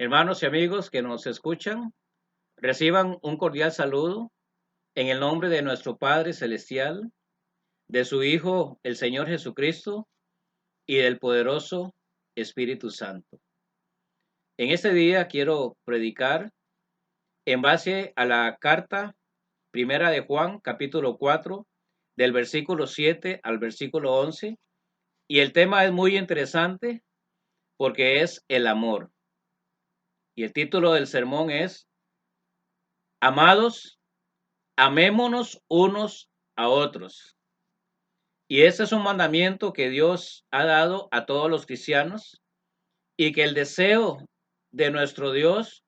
Hermanos y amigos que nos escuchan, reciban un cordial saludo en el nombre de nuestro Padre Celestial, de su Hijo, el Señor Jesucristo, y del poderoso Espíritu Santo. En este día quiero predicar en base a la carta primera de Juan, capítulo 4, del versículo 7 al versículo 11, y el tema es muy interesante porque es el amor. Y el título del sermón es Amados, amémonos unos a otros. Y ese es un mandamiento que Dios ha dado a todos los cristianos y que el deseo de nuestro Dios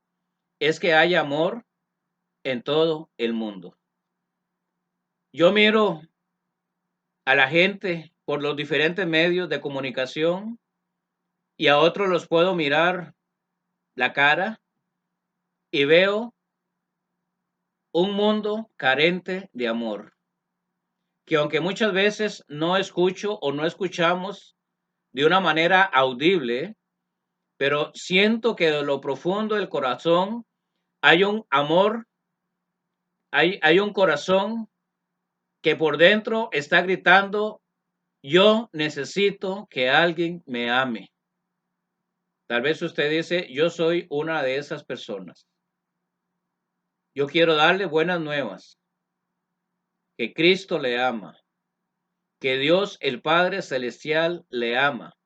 es que haya amor en todo el mundo. Yo miro a la gente por los diferentes medios de comunicación y a otros los puedo mirar la cara y veo un mundo carente de amor, que aunque muchas veces no escucho o no escuchamos de una manera audible, pero siento que de lo profundo del corazón hay un amor, hay un corazón que por dentro está gritando, yo necesito que alguien me ame. Tal vez usted dice, yo soy una de esas personas. Yo quiero darle buenas nuevas, que Cristo le ama, que Dios el Padre Celestial le ama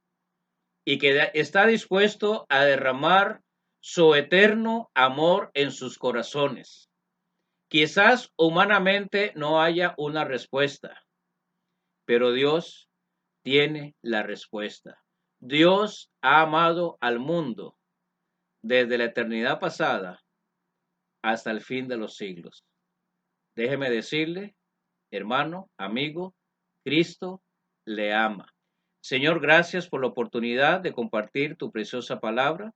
y que está dispuesto a derramar su eterno amor en sus corazones. Quizás humanamente no haya una respuesta, pero Dios tiene la respuesta. Dios ha amado al mundo desde la eternidad pasada hasta el fin de los siglos. Déjeme decirle, hermano, amigo, Cristo le ama. Señor, gracias por la oportunidad de compartir tu preciosa palabra.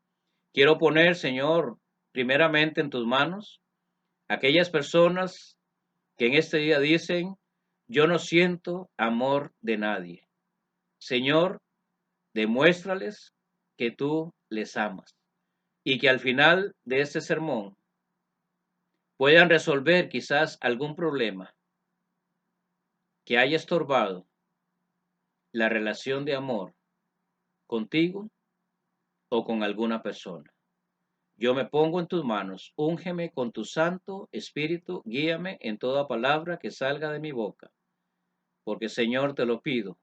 Quiero poner, Señor, primeramente en tus manos aquellas personas que en este día dicen, yo no siento amor de nadie. Señor, demuéstrales que tú les amas y que al final de este sermón puedan resolver quizás algún problema que haya estorbado la relación de amor contigo o con alguna persona. Yo me pongo en tus manos, úngeme con tu Santo Espíritu, guíame en toda palabra que salga de mi boca, porque Señor te lo pido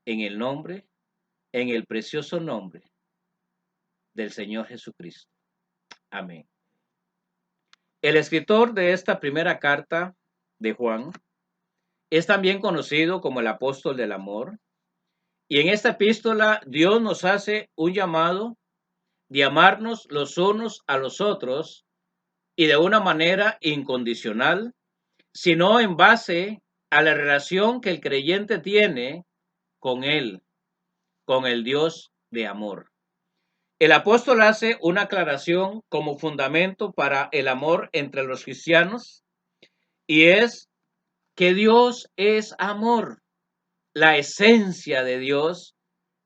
en el nombre, en el precioso nombre del Señor Jesucristo. Amén. El escritor de esta primera carta de Juan es también conocido como el apóstol del amor, y en esta epístola Dios nos hace un llamado de amarnos los unos a los otros y de una manera incondicional, sino en base a la relación que el creyente tiene con Él, con el Dios de amor. El apóstol hace una aclaración como fundamento para el amor entre los cristianos y es que Dios es amor. La esencia de Dios,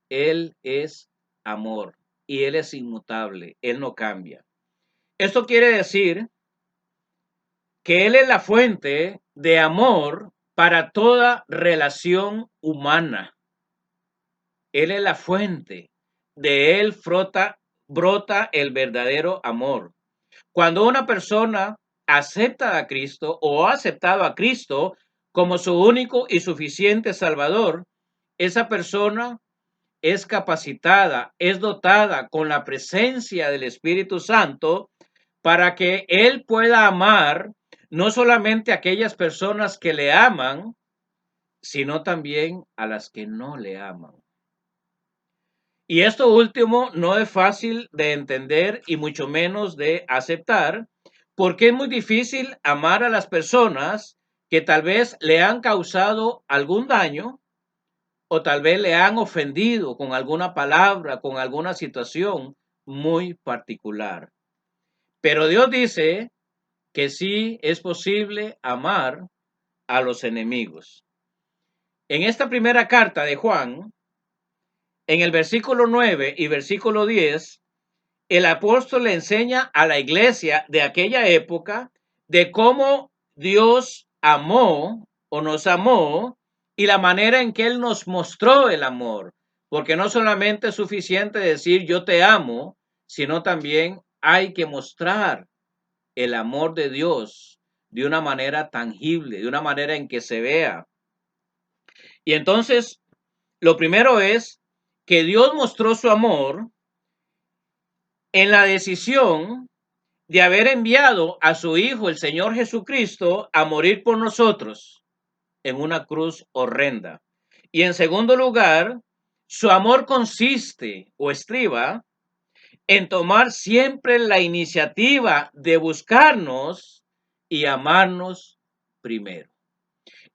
Él es amor y Él es inmutable, Él no cambia. Esto quiere decir que Él es la fuente de amor para toda relación humana. Él es la fuente. De Él brota el verdadero amor. Cuando una persona acepta a Cristo o ha aceptado a Cristo como su único y suficiente Salvador, esa persona es capacitada, es dotada con la presencia del Espíritu Santo para que Él pueda amar no solamente a aquellas personas que le aman, sino también a las que no le aman. Y esto último no es fácil de entender y mucho menos de aceptar, porque es muy difícil amar a las personas que tal vez le han causado algún daño o tal vez le han ofendido con alguna palabra, con alguna situación muy particular. Pero Dios dice que sí es posible amar a los enemigos. En esta primera carta de Juan, en el versículo 9 y versículo 10, el apóstol le enseña a la iglesia de aquella época de cómo Dios amó o nos amó y la manera en que Él nos mostró el amor. Porque no solamente es suficiente decir yo te amo, sino también hay que mostrar el amor de Dios de una manera tangible, de una manera en que se vea. Y entonces, lo primero es que Dios mostró su amor en la decisión de haber enviado a su Hijo, el Señor Jesucristo, a morir por nosotros en una cruz horrenda. Y en segundo lugar, su amor consiste o estriba en tomar siempre la iniciativa de buscarnos y amarnos primero.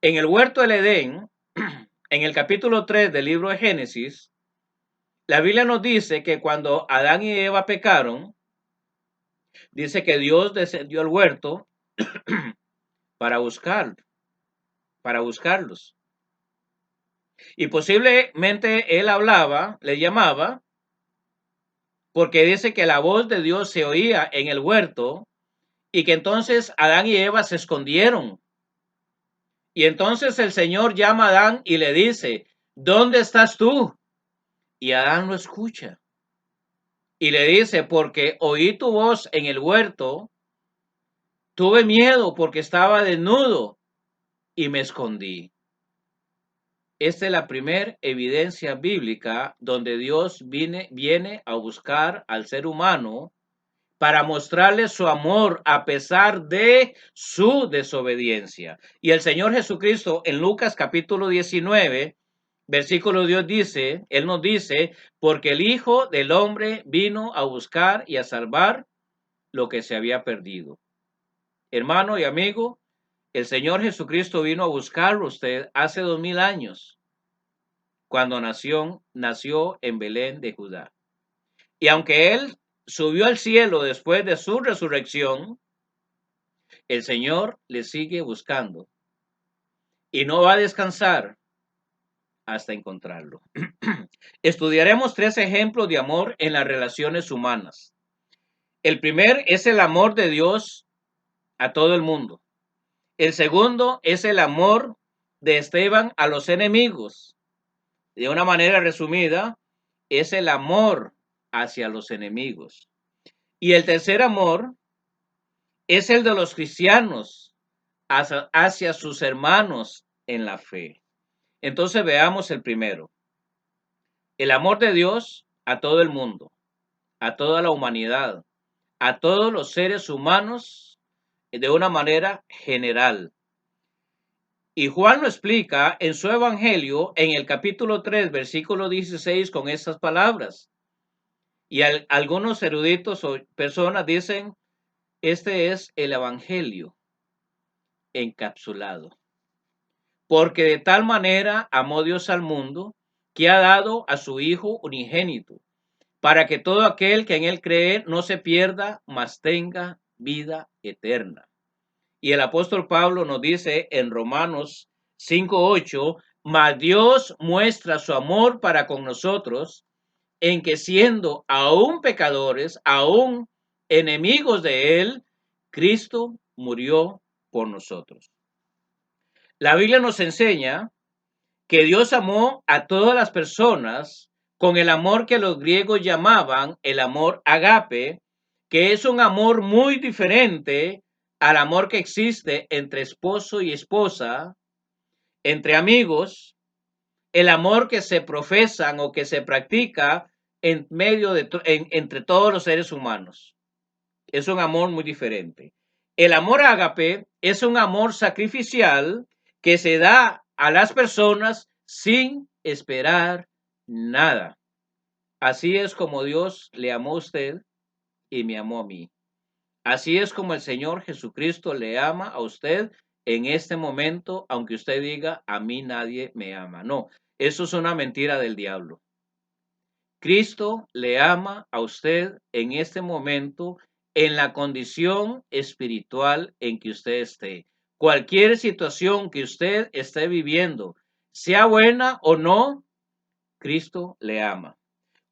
En el huerto del Edén, en el capítulo 3 del libro de Génesis, la Biblia nos dice que cuando Adán y Eva pecaron, dice que Dios descendió al huerto para buscar, para buscarlos. Y posiblemente él hablaba, le llamaba, porque dice que la voz de Dios se oía en el huerto y que entonces Adán y Eva se escondieron. Y entonces el Señor llama a Adán y le dice, ¿dónde estás tú? Y Adán lo escucha. Y le dice, porque oí tu voz en el huerto, tuve miedo porque estaba desnudo y me escondí. Esta es la primera evidencia bíblica donde Dios viene a buscar al ser humano para mostrarle su amor a pesar de su desobediencia. Y el Señor Jesucristo en Lucas capítulo 19, versículo 10 dice, Él nos dice, porque el Hijo del Hombre vino a buscar y a salvar lo que se había perdido. Hermano y amigo, el Señor Jesucristo vino a buscarlo usted hace 2000 años, cuando nació en Belén de Judá. Y aunque Él subió al cielo después de su resurrección, el Señor le sigue buscando y no va a descansar hasta encontrarlo. Estudiaremos 3 ejemplos de amor en las relaciones humanas. El primer es el amor de Dios a todo el mundo. El segundo es el amor de Esteban a los enemigos. De una manera resumida, es el amor hacia los enemigos. Y el tercer amor es el de los cristianos hacia sus hermanos en la fe. Entonces veamos el primero. El amor de Dios a todo el mundo, a toda la humanidad, a todos los seres humanos de una manera general. Y Juan lo explica en su evangelio en el capítulo 3, versículo 16 con estas palabras. Y algunos eruditos o personas dicen, este es el evangelio encapsulado. Porque de tal manera amó Dios al mundo que ha dado a su Hijo unigénito, para que todo aquel que en él cree no se pierda, mas tenga vida eterna. Y el apóstol Pablo nos dice en Romanos 5:8, mas Dios muestra su amor para con nosotros, en que siendo aún pecadores, aún enemigos de él, Cristo murió por nosotros. La Biblia nos enseña que Dios amó a todas las personas con el amor que los griegos llamaban el amor agape, que es un amor muy diferente al amor que existe entre esposo y esposa, entre amigos, el amor que se profesan o que se practica en medio de entre todos los seres humanos. Es un amor muy diferente. El amor ágape es un amor sacrificial que se da a las personas sin esperar nada. Así es como Dios le amó a usted y me amó a mí. Así es como el Señor Jesucristo le ama a usted en este momento, aunque usted diga, a mí nadie me ama. No, eso es una mentira del diablo. Cristo le ama a usted en este momento en la condición espiritual en que usted esté. Cualquier situación que usted esté viviendo, sea buena o no, Cristo le ama.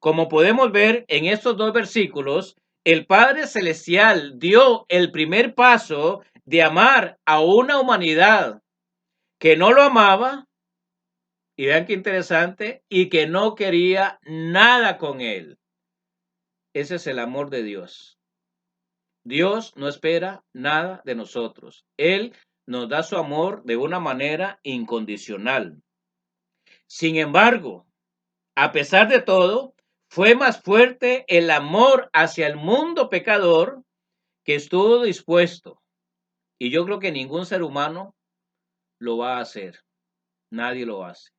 Como podemos ver en estos dos versículos, el Padre Celestial dio el primer paso de amar a una humanidad que no lo amaba, y vean qué interesante, y que no quería nada con él. Ese es el amor de Dios. Dios no espera nada de nosotros. Él nos da su amor de una manera incondicional. Sin embargo, a pesar de todo, fue más fuerte el amor hacia el mundo pecador que estuvo dispuesto. Y yo creo que ningún ser humano lo va a hacer. Nadie lo hace.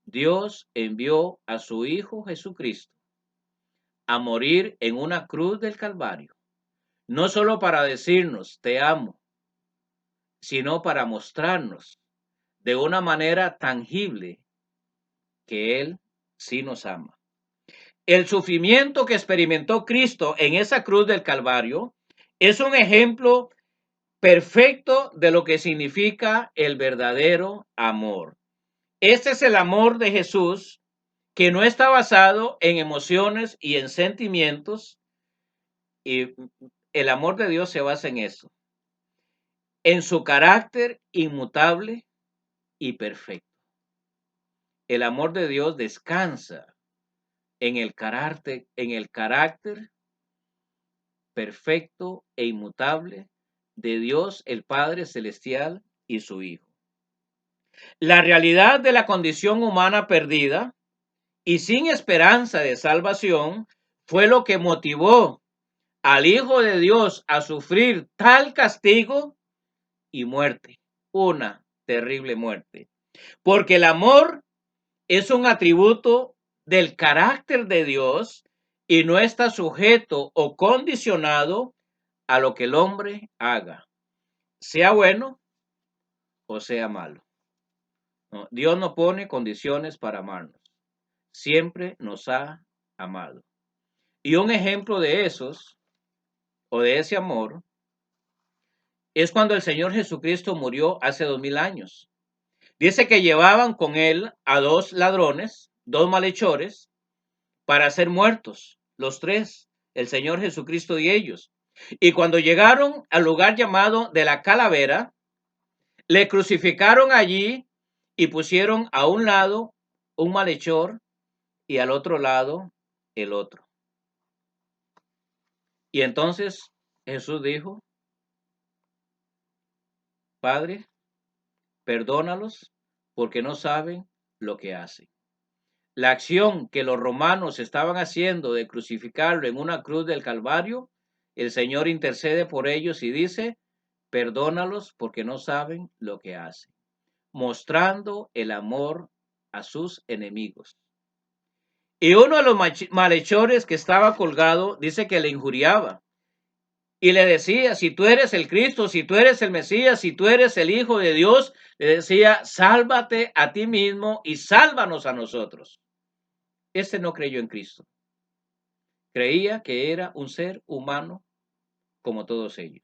Dios envió a su Hijo Jesucristo a morir en una cruz del Calvario. No solo para decirnos, te amo, sino para mostrarnos de una manera tangible que Él sí nos ama. El sufrimiento que experimentó Cristo en esa cruz del Calvario es un ejemplo perfecto de lo que significa el verdadero amor. Este es el amor de Jesús, que no está basado en emociones y en sentimientos, y el amor de Dios se basa en eso, en su carácter inmutable y perfecto. El amor de Dios descansa en el carácter perfecto e inmutable de Dios el Padre Celestial y su Hijo. La realidad de la condición humana perdida y sin esperanza de salvación fue lo que motivó al Hijo de Dios a sufrir tal castigo y muerte, una terrible muerte. Porque el amor es un atributo del carácter de Dios y no está sujeto o condicionado a lo que el hombre haga, sea bueno o sea malo. No, Dios no pone condiciones para amarnos. Siempre nos ha amado. Y un ejemplo de esos, o de ese amor, es cuando el Señor Jesucristo murió hace 2000 años. Dice que llevaban con él a dos ladrones, dos malhechores, para ser muertos, los tres, el Señor Jesucristo y ellos. Y cuando llegaron al lugar llamado de la Calavera, le crucificaron allí y pusieron a un lado un malhechor y al otro lado el otro. Y entonces Jesús dijo, Padre, perdónalos porque no saben lo que hacen. La acción que los romanos estaban haciendo de crucificarlo en una cruz del Calvario, el Señor intercede por ellos y dice, perdónalos porque no saben lo que hacen, mostrando el amor a sus enemigos. Y uno de los malhechores que estaba colgado dice que le injuriaba y le decía, si tú eres el Cristo, si tú eres el Mesías, si tú eres el Hijo de Dios, le decía, sálvate a ti mismo y sálvanos a nosotros. Este no creyó en Cristo. Creía que era un ser humano como todos ellos.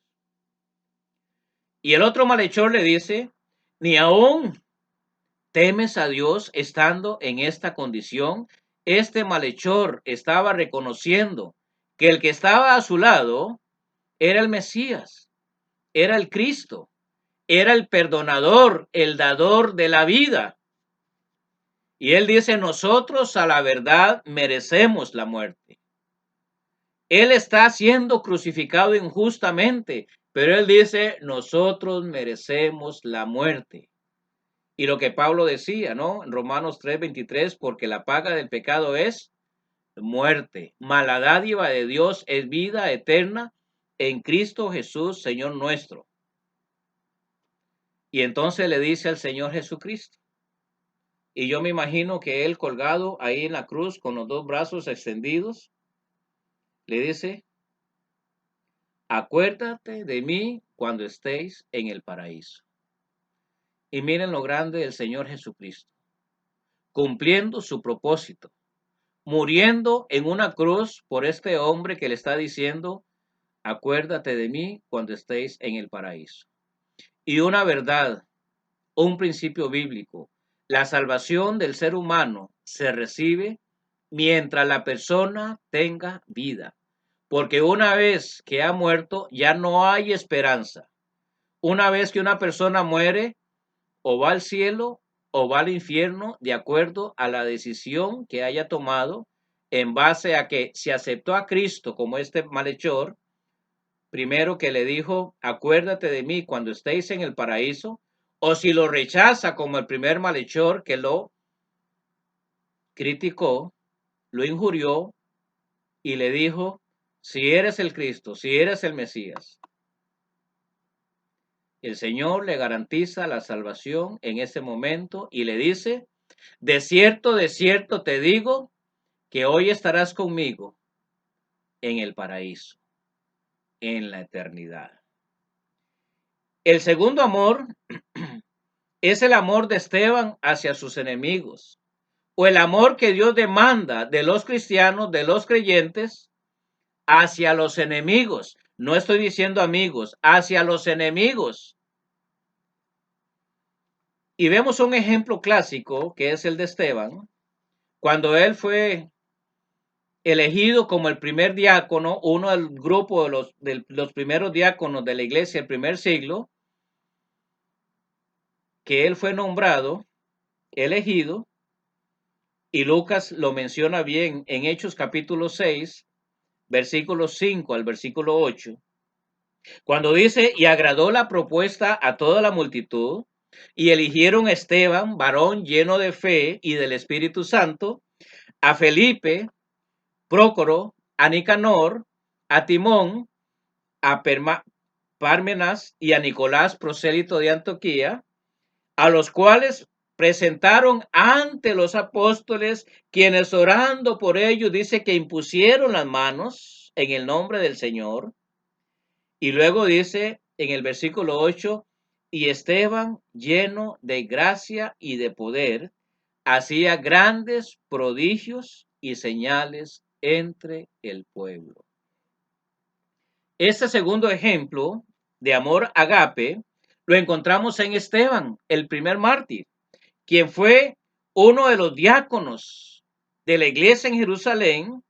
Y el otro malhechor le dice, ni aún temes a Dios estando en esta condición. Este malhechor estaba reconociendo que el que estaba a su lado era el Mesías, era el Cristo, era el perdonador, el dador de la vida. Y él dice, nosotros a la verdad merecemos la muerte. Él está siendo crucificado injustamente, pero él dice, nosotros merecemos la muerte. Y lo que Pablo decía, ¿no? En Romanos 3:23, porque la paga del pecado es muerte, mas la dádiva de Dios es vida eterna en Cristo Jesús, Señor nuestro. Y entonces le dice al Señor Jesucristo, y yo me imagino que él colgado ahí en la cruz con los dos brazos extendidos, le dice, acuérdate de mí cuando estéis en el paraíso. Y miren lo grande del Señor Jesucristo, cumpliendo su propósito, muriendo en una cruz por este hombre que le está diciendo, acuérdate de mí cuando estéis en el paraíso. Y una verdad, un principio bíblico, la salvación del ser humano se recibe mientras la persona tenga vida. Porque una vez que ha muerto, ya no hay esperanza. Una vez que una persona muere, o va al cielo o va al infierno, de acuerdo a la decisión que haya tomado, en base a que si aceptó a Cristo como este malhechor, primero que le dijo, acuérdate de mí cuando estéis en el paraíso, o si lo rechaza como el primer malhechor que lo criticó, lo injurió y le dijo, si eres el Cristo, si eres el Mesías, el Señor le garantiza la salvación en ese momento y le dice, de cierto te digo que hoy estarás conmigo en el paraíso, en la eternidad. El segundo amor es el amor de Esteban hacia sus enemigos, o el amor que Dios demanda de los cristianos, de los creyentes, hacia los enemigos. No estoy diciendo amigos, hacia los enemigos. Y vemos un ejemplo clásico que es el de Esteban, cuando él fue elegido como el primer diácono, uno del grupo de los primeros diáconos de la iglesia del primer siglo, que él fue nombrado, elegido, y Lucas lo menciona bien en Hechos capítulo 6, versículos 5 al versículo 8, cuando dice, y agradó la propuesta a toda la multitud, y eligieron a Esteban, varón lleno de fe y del Espíritu Santo, a Felipe, Prócoro, a Nicanor, a Timón, a Pármenas y a Nicolás, prosélito de Antioquía, a los cuales presentaron ante los apóstoles, quienes orando por ellos, dice que impusieron las manos en el nombre del Señor. Y luego dice en el versículo 8, y Esteban, lleno de gracia y de poder, hacía grandes prodigios y señales entre el pueblo. Este segundo ejemplo de amor agape lo encontramos en Esteban, el primer mártir, quien fue uno de los diáconos de la iglesia en Jerusalén,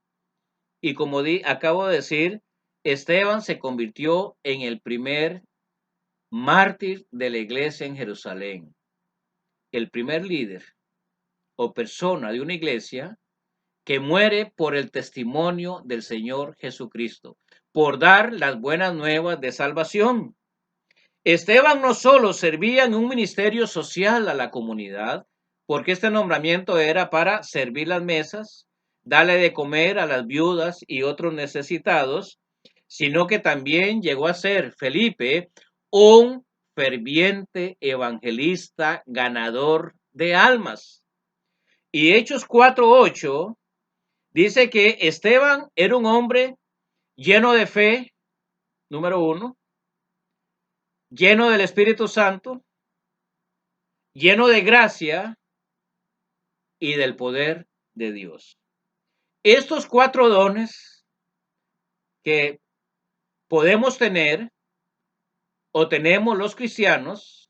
y como acabo de decir, Esteban se convirtió en el primer mártir de la iglesia en Jerusalén, el primer líder o persona de una iglesia que muere por el testimonio del Señor Jesucristo, por dar las buenas nuevas de salvación. Esteban no solo servía en un ministerio social a la comunidad, porque este nombramiento era para servir las mesas, darle de comer a las viudas y otros necesitados, sino que también llegó a ser Felipe un ferviente evangelista ganador de almas. Y Hechos 4:8 dice que Esteban era un hombre lleno de fe, número uno, lleno del Espíritu Santo, lleno de gracia y del poder de Dios. Estos cuatro dones que podemos tener o tenemos los cristianos,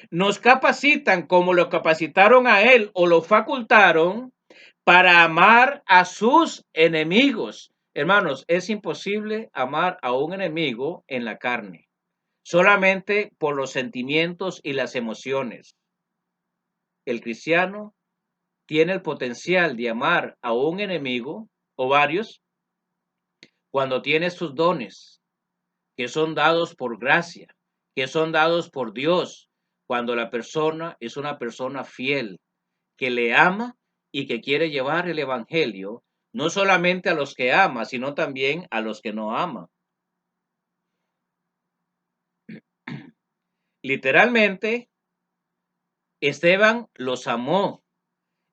nos capacitan como lo capacitaron a él o lo facultaron para amar a sus enemigos. Hermanos, es imposible amar a un enemigo en la carne, solamente por los sentimientos y las emociones. El cristiano tiene el potencial de amar a un enemigo o varios cuando tiene sus dones, que son dados por gracia, que son dados por Dios, cuando la persona es una persona fiel, que le ama y que quiere llevar el evangelio, no solamente a los que ama, sino también a los que no ama. Literalmente, Esteban los amó,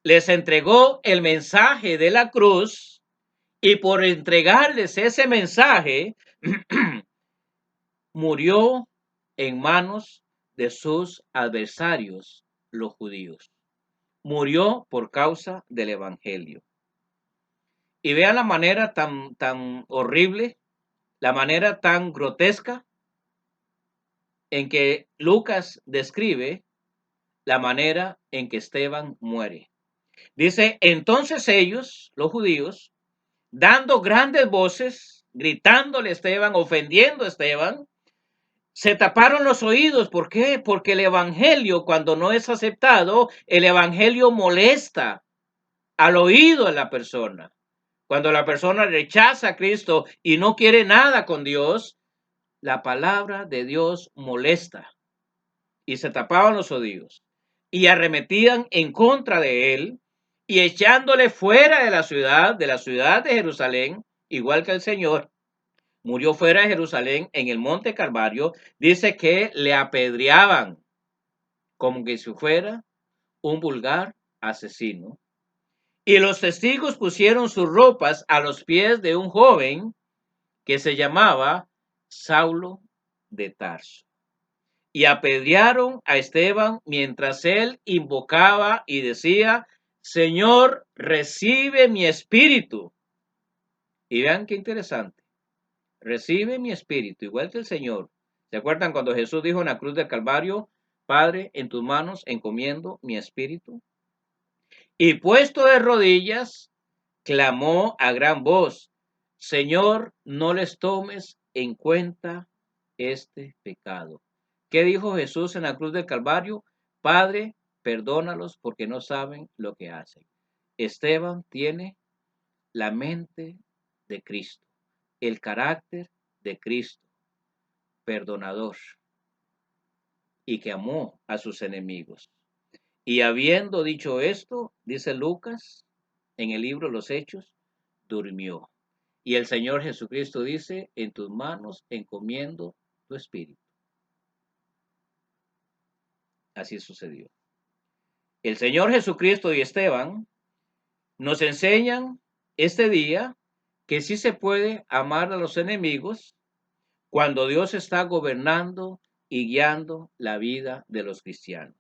les entregó el mensaje de la cruz y por entregarles ese mensaje, murió en manos de sus adversarios, los judíos. Murió por causa del evangelio. Y vean la manera tan horrible, la manera tan grotesca en que Lucas describe la manera en que Esteban muere. Dice, entonces ellos, los judíos, dando grandes voces, gritándole a Esteban, ofendiendo a Esteban, se taparon los oídos. ¿Por qué? Porque el evangelio, cuando no es aceptado, el evangelio molesta al oído de la persona. Cuando la persona rechaza a Cristo y no quiere nada con Dios, la palabra de Dios molesta. Y se tapaban los oídos y arremetían en contra de él y echándole fuera de la ciudad de Jerusalén, igual que el Señor murió fuera de Jerusalén en el monte Calvario, dice que le apedreaban como que si fuera un vulgar asesino. Y los testigos pusieron sus ropas a los pies de un joven que se llamaba Saulo de Tarso. Y apedrearon a Esteban mientras él invocaba y decía, Señor, recibe mi espíritu. Y vean qué interesante. Recibe mi espíritu, igual que el Señor. ¿Se acuerdan cuando Jesús dijo en la cruz del Calvario, Padre, en tus manos encomiendo mi espíritu? Y puesto de rodillas, clamó a gran voz, Señor, no les tomes en cuenta este pecado. ¿Qué dijo Jesús en la cruz del Calvario? Padre, perdónalos porque no saben lo que hacen. Esteban tiene la mente de Cristo, el carácter de Cristo, perdonador y que amó a sus enemigos. Y habiendo dicho esto, dice Lucas en el libro Los Hechos, durmió. Y el Señor Jesucristo dice, en tus manos encomiendo tu espíritu. Así sucedió. El Señor Jesucristo y Esteban nos enseñan este día que sí se puede amar a los enemigos cuando Dios está gobernando y guiando la vida de los cristianos.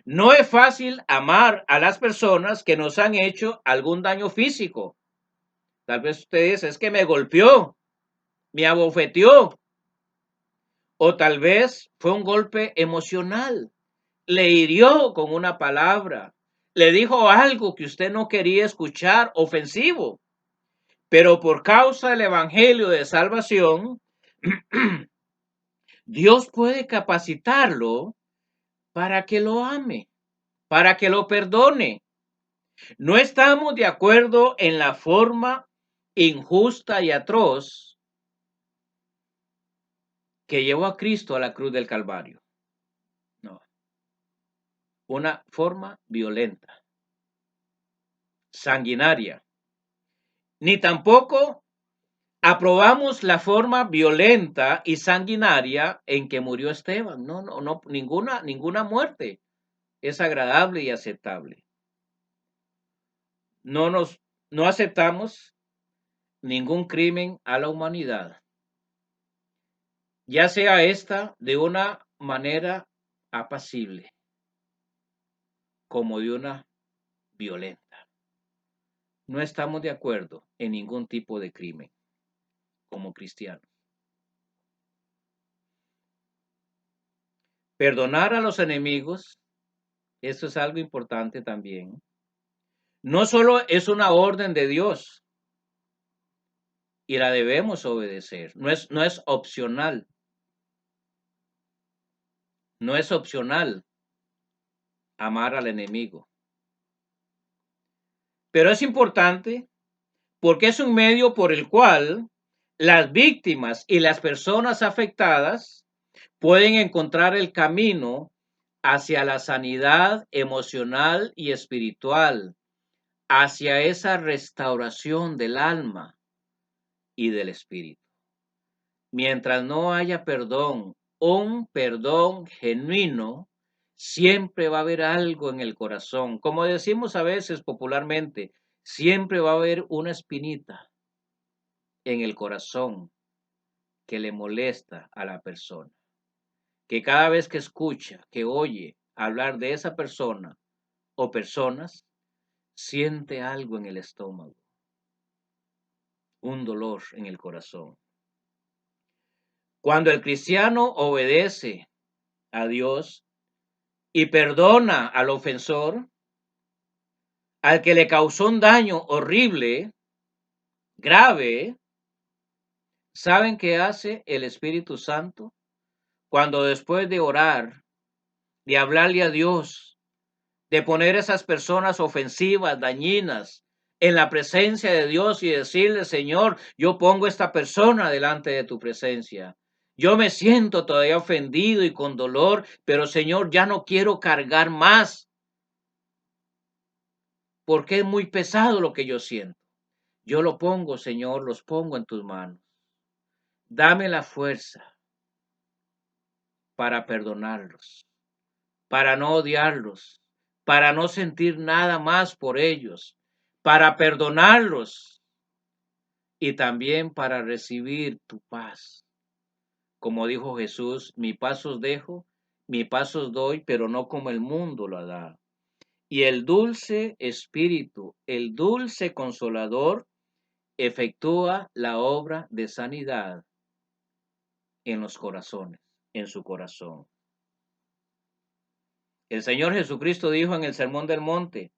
No es fácil amar a las personas que nos han hecho algún daño físico. Tal vez usted dice, es que me golpeó, me abofeteó, o tal vez fue un golpe emocional, le hirió con una palabra, le dijo algo que usted no quería escuchar, ofensivo, pero por causa del evangelio de salvación, Dios puede capacitarlo para que lo ame, para que lo perdone. No estamos de acuerdo en la forma injusta y atroz que llevó a Cristo a la cruz del Calvario. No, una forma violenta, sanguinaria. Ni tampoco aprobamos la forma violenta y sanguinaria en que murió Esteban. No, no, no, ninguna muerte es agradable y aceptable. No aceptamos ningún crimen a la humanidad, ya sea esta de una manera apacible como de una violenta. No estamos de acuerdo en ningún tipo de crimen como cristianos. Perdonar a los enemigos, eso es algo importante también. No solo es una orden de Dios y la debemos obedecer, no es opcional, no es opcional amar al enemigo. Pero es importante porque es un medio por el cual las víctimas y las personas afectadas pueden encontrar el camino hacia la sanidad emocional y espiritual, hacia esa restauración del alma y del espíritu. Mientras no haya perdón, un perdón genuino, siempre va a haber algo en el corazón. Como decimos a veces popularmente, siempre va a haber una espinita en el corazón que le molesta a la persona. Que cada vez que escucha, que oye hablar de esa persona o personas, siente algo en el estómago, un dolor en el corazón. Cuando el cristiano obedece a Dios y perdona al ofensor, al que le causó un daño horrible, grave, ¿saben qué hace el Espíritu Santo? Cuando después de orar, de hablarle a Dios, de poner esas personas ofensivas, dañinas, en la presencia de Dios y decirle, Señor, yo pongo esta persona delante de tu presencia. Yo me siento todavía ofendido y con dolor, pero Señor, ya no quiero cargar más, porque es muy pesado lo que yo siento. Yo lo pongo, Señor, los pongo en tus manos. Dame la fuerza para perdonarlos, para no odiarlos, para no sentir nada más por ellos, para perdonarlos y también para recibir tu paz. Como dijo Jesús, mi paz os dejo, mi paz os doy, pero no como el mundo la da. Y el dulce espíritu, el dulce consolador, efectúa la obra de sanidad en los corazones, en su corazón. El Señor Jesucristo dijo en el Sermón del Monte,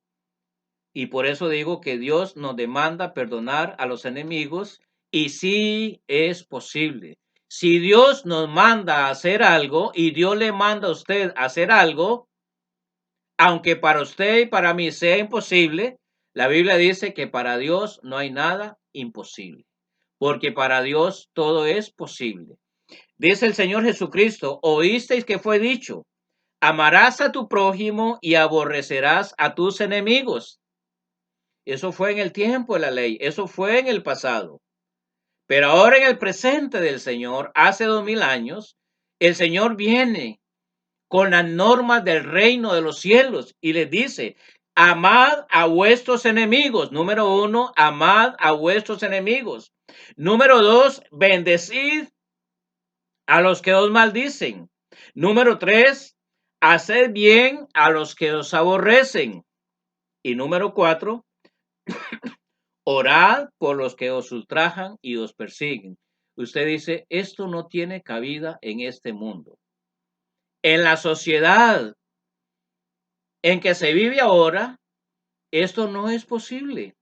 y por eso digo que Dios nos demanda perdonar a los enemigos y sí es posible. Si Dios nos manda a hacer algo y Dios le manda a usted a hacer algo, aunque para usted y para mí sea imposible, la Biblia dice que para Dios no hay nada imposible, porque para Dios todo es posible. Dice el Señor Jesucristo, oísteis que fue dicho, amarás a tu prójimo y aborrecerás a tus enemigos. Eso fue en el tiempo de la ley, eso fue en el pasado. Pero ahora en el presente del Señor, hace 2000 años, el Señor viene con las normas del reino de los cielos y les dice, amad a vuestros enemigos. Número 1, amad a vuestros enemigos. Número 2, bendecid a los que os maldicen. Número 3, haced bien a los que os aborrecen. Y número 4, orad por los que os ultrajan y os persiguen. Usted dice, esto no tiene cabida en este mundo. En la sociedad en que se vive ahora, esto no es posible.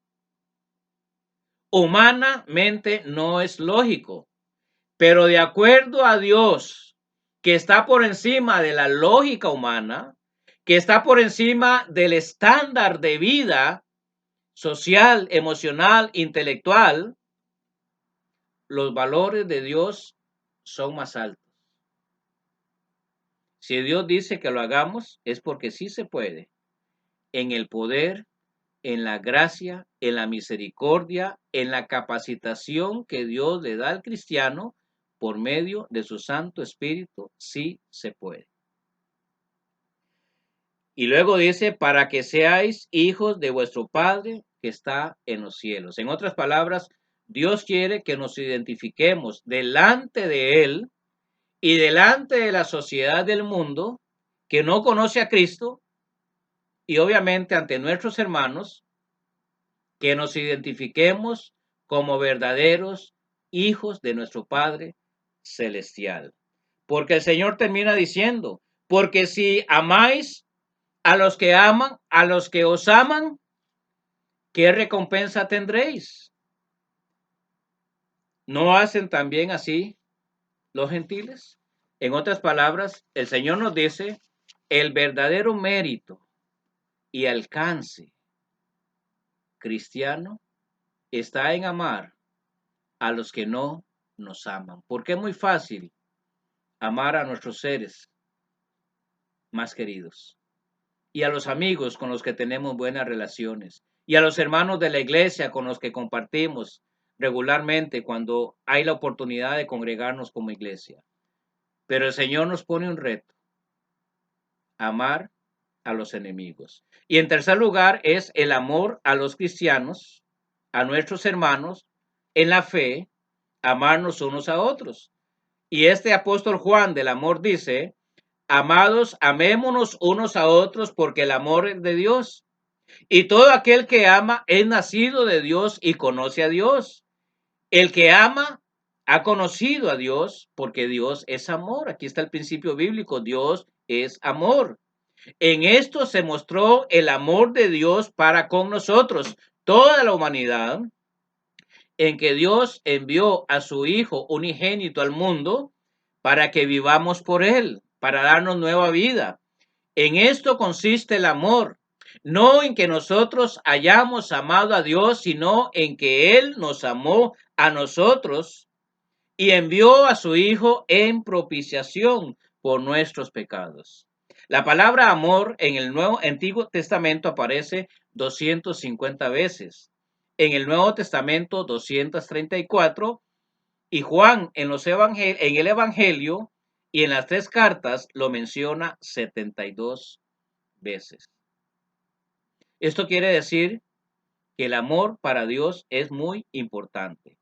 Humanamente no es lógico, pero de acuerdo a Dios, que está por encima de la lógica humana, que está por encima del estándar de vida social, emocional, intelectual, los valores de Dios son más altos. Si Dios dice que lo hagamos, es porque sí se puede. En el poder, en la gracia, en la misericordia, en la capacitación que Dios le da al cristiano por medio de su Santo Espíritu, sí se puede. Y luego dice, para que seáis hijos de vuestro Padre que está en los cielos. En otras palabras, Dios quiere que nos identifiquemos delante de Él y delante de la sociedad del mundo que no conoce a Cristo y obviamente ante nuestros hermanos, que nos identifiquemos como verdaderos hijos de nuestro Padre Celestial. Porque el Señor termina diciendo, porque si amáis a los que aman, a los que os aman, ¿qué recompensa tendréis? ¿No hacen también así los gentiles? En otras palabras, el Señor nos dice, el verdadero mérito y alcance cristiano está en amar a los que no nos aman. Porque es muy fácil amar a nuestros seres más queridos y a los amigos con los que tenemos buenas relaciones y a los hermanos de la iglesia con los que compartimos regularmente cuando hay la oportunidad de congregarnos como iglesia. Pero el Señor nos pone un reto, amar a los enemigos. Y en tercer lugar es el amor a los cristianos, a nuestros hermanos en la fe, amarnos unos a otros. Y este apóstol Juan del amor dice, amados, amémonos unos a otros porque el amor es de Dios. Y todo aquel que ama es nacido de Dios y conoce a Dios. El que ama ha conocido a Dios porque Dios es amor. Aquí está el principio bíblico, Dios es amor. En esto se mostró el amor de Dios para con nosotros, toda la humanidad, en que Dios envió a su Hijo unigénito al mundo para que vivamos por él, para darnos nueva vida. En esto consiste el amor, no en que nosotros hayamos amado a Dios, sino en que Él nos amó a nosotros y envió a su Hijo en propiciación por nuestros pecados. La palabra amor en el Antiguo Testamento aparece 250 veces, en el Nuevo Testamento 234 y Juan en el Evangelio y en las tres cartas lo menciona 72 veces. Esto quiere decir que el amor para Dios es muy importante.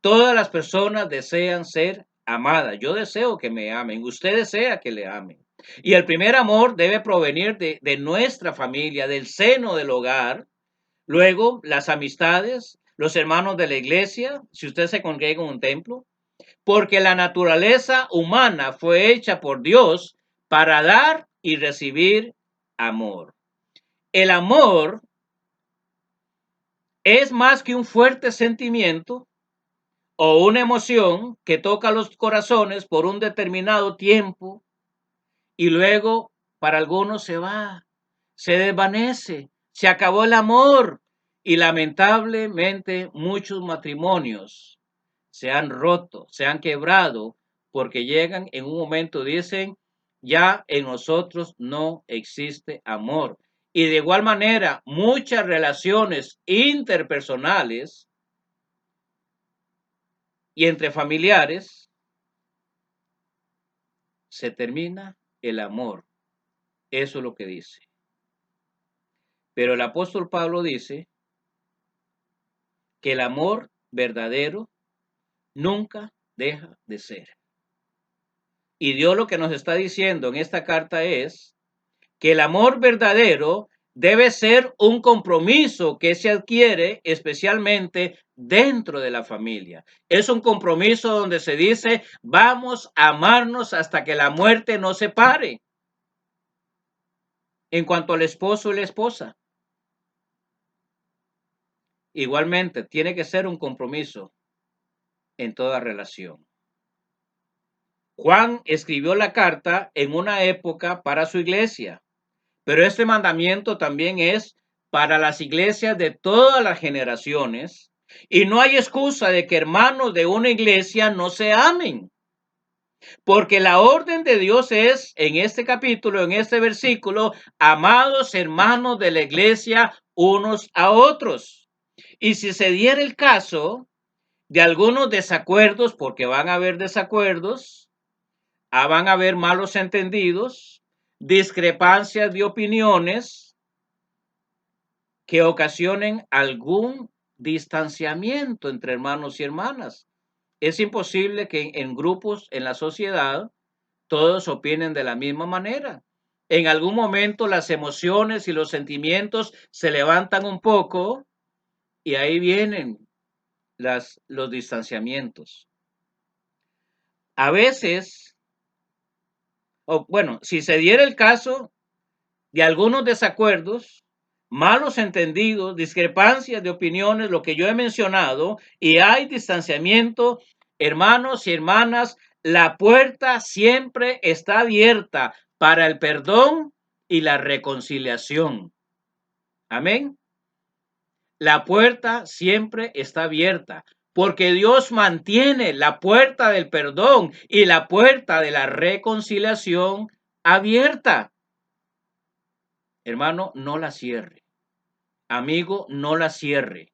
Todas las personas desean ser amadas. Yo deseo que me amen. Usted desea que le amen. Y el primer amor debe provenir de nuestra familia, del seno del hogar. Luego, las amistades, los hermanos de la iglesia, si usted se congrega en un templo, porque la naturaleza humana fue hecha por Dios para dar y recibir amor. El amor es más que un fuerte sentimiento o una emoción que toca los corazones por un determinado tiempo y luego para algunos se va, se desvanece, se acabó el amor y lamentablemente muchos matrimonios se han roto, se han quebrado porque llegan en un momento, dicen, ya en nosotros no existe amor. Y de igual manera, muchas relaciones interpersonales y entre familiares se termina el amor. Eso es lo que dice. Pero el apóstol Pablo dice que el amor verdadero nunca deja de ser. Y Dios lo que nos está diciendo en esta carta es que el amor verdadero debe ser un compromiso que se adquiere especialmente dentro de la familia. Es un compromiso donde se dice, vamos a amarnos hasta que la muerte nos separe. En cuanto al esposo y la esposa, igualmente tiene que ser un compromiso en toda relación. Juan escribió la carta en una época para su iglesia, pero este mandamiento también es para las iglesias de todas las generaciones y no hay excusa de que hermanos de una iglesia no se amen, porque la orden de Dios es en este capítulo, en este versículo, amados hermanos de la iglesia unos a otros. Y si se diera el caso de algunos desacuerdos, porque van a haber desacuerdos, van a haber malos entendidos, discrepancias de opiniones que ocasionen algún distanciamiento entre hermanos y hermanas. Es imposible que en grupos en la sociedad todos opinen de la misma manera. En algún momento las emociones y los sentimientos se levantan un poco y ahí vienen los distanciamientos. A veces, o bueno, si se diera el caso de algunos desacuerdos, malos entendidos, discrepancias de opiniones, lo que yo he mencionado, y hay distanciamiento, hermanos y hermanas, la puerta siempre está abierta para el perdón y la reconciliación. Amén. La puerta siempre está abierta porque Dios mantiene la puerta del perdón y la puerta de la reconciliación abierta. Hermano, no la cierre. Amigo, no la cierre.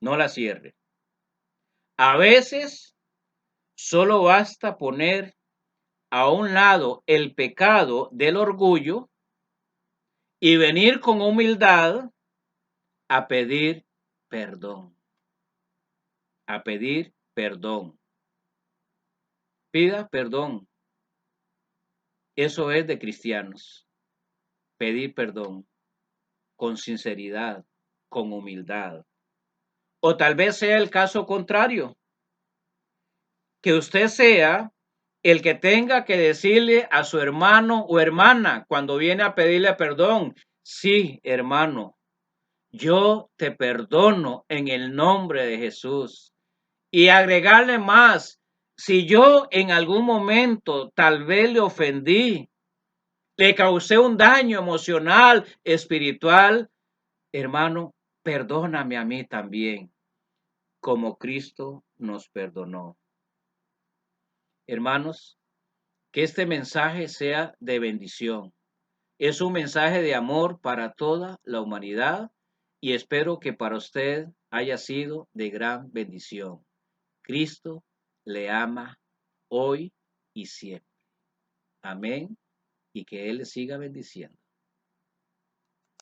No la cierre. A veces solo basta poner a un lado el pecado del orgullo y venir con humildad a pedir perdón. A pedir perdón. Pida perdón. Eso es de cristianos. Pedir perdón con sinceridad, con humildad. O tal vez sea el caso contrario, que usted sea El que tenga que decirle a su hermano o hermana cuando viene a pedirle perdón, sí, hermano, yo te perdono en el nombre de Jesús. Y agregarle más, si yo en algún momento tal vez le ofendí, le causé un daño emocional, espiritual, hermano, perdóname a mí también, como Cristo nos perdonó. Hermanos, que este mensaje sea de bendición. Es un mensaje de amor para toda la humanidad y espero que para usted haya sido de gran bendición. Cristo le ama hoy y siempre. Amén y que Él le siga bendiciendo.